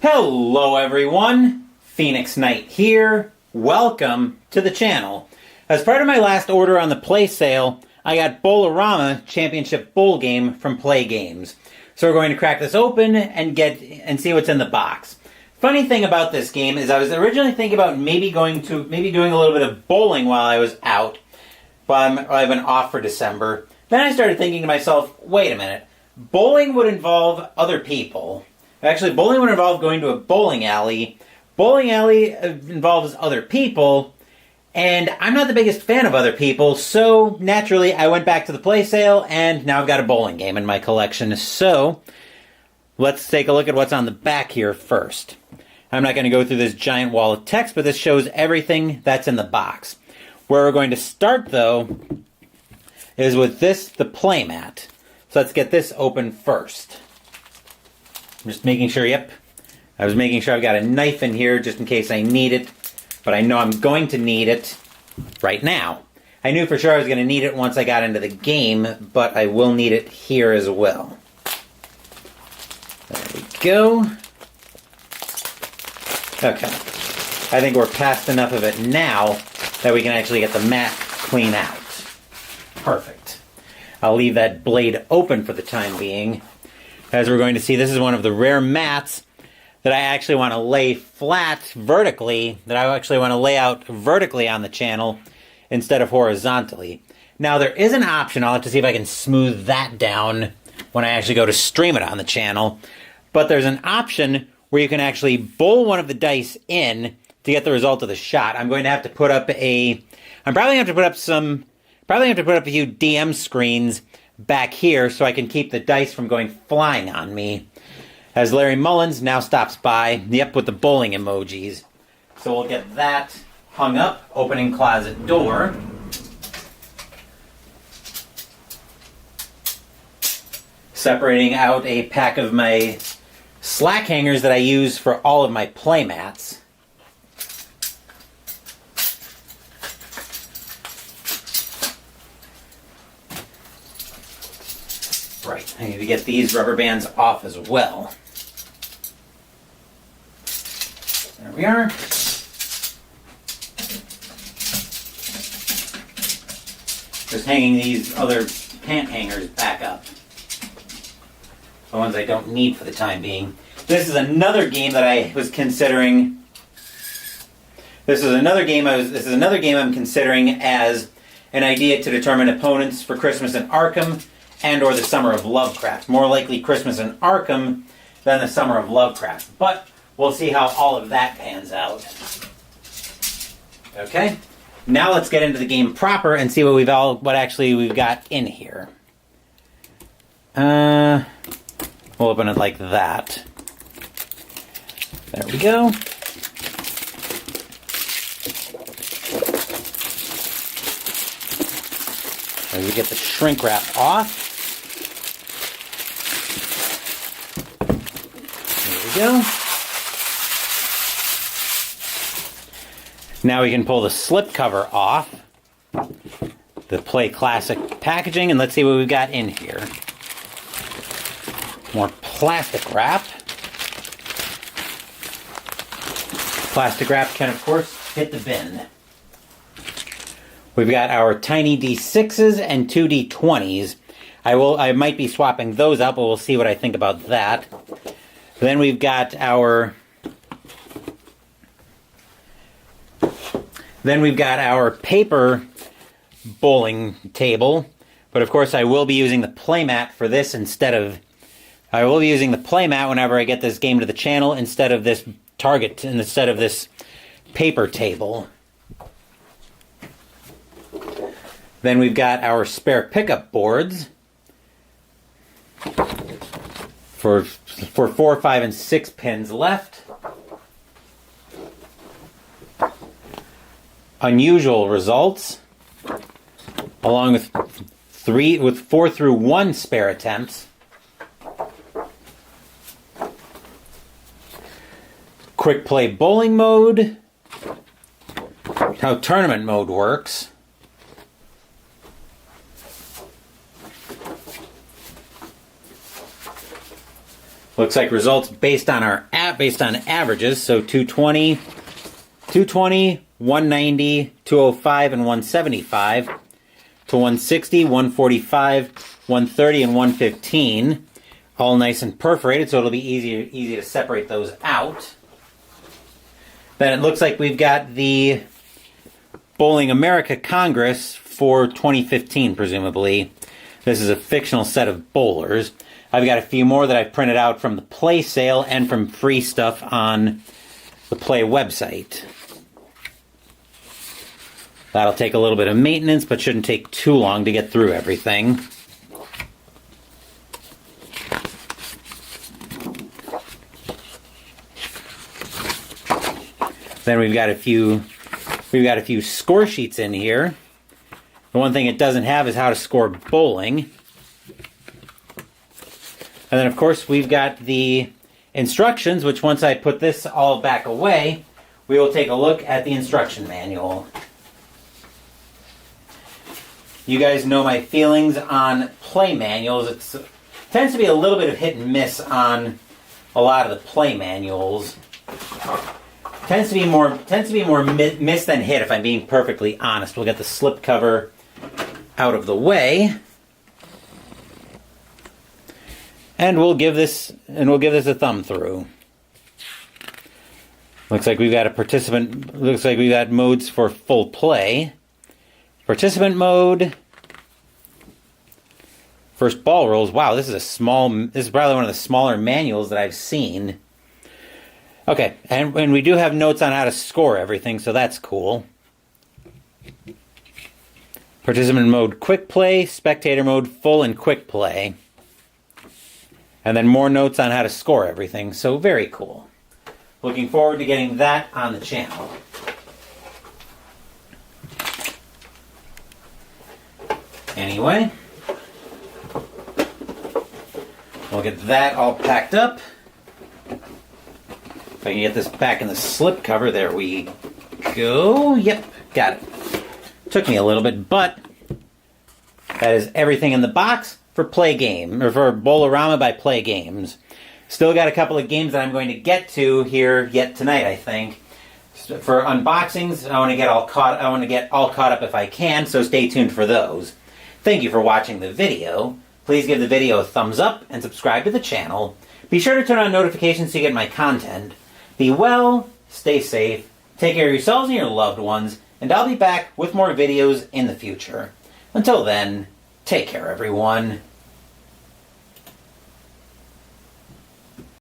Hello everyone, Phoenix Knight here. Welcome to the channel. As part of my last order on the Play sale, I got Bowl-o-Rama Championship Bowl game from PLAAY Games. So we're going to crack this open and see what's in the box. Funny thing about this game is I was originally thinking about maybe doing a little bit of bowling while I was out, but I've been off for December. Then I started thinking to myself, wait a minute, bowling would involve other people. Actually, bowling would involve going to a bowling alley. Bowling alley involves other people, and I'm not the biggest fan of other people, so naturally I went back to the Play sale, and now I've got a bowling game in my collection. So, let's take a look at what's on the back here first. I'm not going to go through this giant wall of text, but this shows everything that's in the box. Where we're going to start, though, is with this, the playmat. So let's get this open first. I'm just making sure, yep. I was making sure I've got a knife in here just in case I need it. But I know I'm going to need it right now. I knew for sure I was going to need it once I got into the game, but I will need it here as well. There we go. Okay. I think we're past enough of it now that we can actually get the mat clean out. Perfect. I'll leave that blade open for the time being. As we're going to see, this is one of the rare mats that I actually want to lay flat vertically, that I actually want to lay out vertically on the channel instead of horizontally. Now there is an option, I'll have to see if I can smooth that down when I actually go to stream it on the channel, but there's an option where you can actually bowl one of the dice in to get the result of the shot. I'm going to have to put up a few DM screens back here so I can keep the dice from going flying on me. As Larry Mullins now stops by, yep, with the bowling emojis. So we'll get that hung up, opening closet door. Separating out a pack of my slack hangers that I use for all of my play mats. Right, I need to get these rubber bands off as well. There we are. Just hanging these other pant hangers back up. The ones I don't need for the time being. This is another game that I was considering. This is another game I'm considering as an idea to determine opponents for Christmas in Arkham and or the Summer of Lovecraft. More likely Christmas in Arkham than the Summer of Lovecraft. But we'll see how all of that pans out. Okay, now let's get into the game proper and see what actually we've got in here. We'll open it like that. There we go. As we get the shrink wrap off. Go. Now we can pull the slip cover off, the Play Classic packaging, and let's see what we've got in here. More plastic wrap. Plastic wrap can, of course, hit the bin. We've got our tiny D6s and 2 D20s. I might be swapping those out, but we'll see what I think about that. Then we've got our paper bowling table, but of course I will be using the playmat for this I will be using the playmat whenever I get this game to the channel instead of this paper table. Then we've got our spare pickup boards for 4, 5, and 6 pins left. Unusual results, along with 4 through 1 spare attempts. Quick play bowling mode. How tournament mode works. Looks like results based on our got based on averages. So 220, 190, 205, and 175 to 160, 145, 130, and 115. All nice and perforated, so it'll be easy to separate those out. Then it looks like we've got the Bowling America Congress for 2015, presumably. This is a fictional set of bowlers. I've got a few more that I've printed out from the Play sale and from free stuff on the Play website. That'll take a little bit of maintenance, but shouldn't take too long to get through everything. Then we've got a few score sheets in here. The one thing it doesn't have is how to score bowling. And then, of course, we've got the instructions, which once I put this all back away, we will take a look at the instruction manual. You guys know my feelings on play manuals. It tends to be a little bit of hit and miss on a lot of the play manuals. Tends to be more miss than hit, if I'm being perfectly honest. We'll get the slip cover out of the way. And we'll give this a thumb through. Looks like we've got modes for full play. Participant mode. First ball rolls. Wow, this is probably one of the smaller manuals that I've seen. Okay, and we do have notes on how to score everything, so that's cool. Participant mode quick play, spectator mode full and quick play. And then more notes on how to score everything, so very cool. Looking forward to getting that on the channel. Anyway, we'll get that all packed up. If I can get this back in the slip cover, there we go. Yep, got it. Took me a little bit, but that is everything in the box for Play Game, or for Bowl-o-Rama by Play Games. Still got a couple of games that I'm going to get to here yet tonight, I think. For unboxings, I want to get all caught up if I can, so stay tuned for those. Thank you for watching the video. Please give the video a thumbs up and subscribe to the channel. Be sure to turn on notifications so you get my content. Be well, stay safe, take care of yourselves and your loved ones, and I'll be back with more videos in the future. Until then, take care, everyone.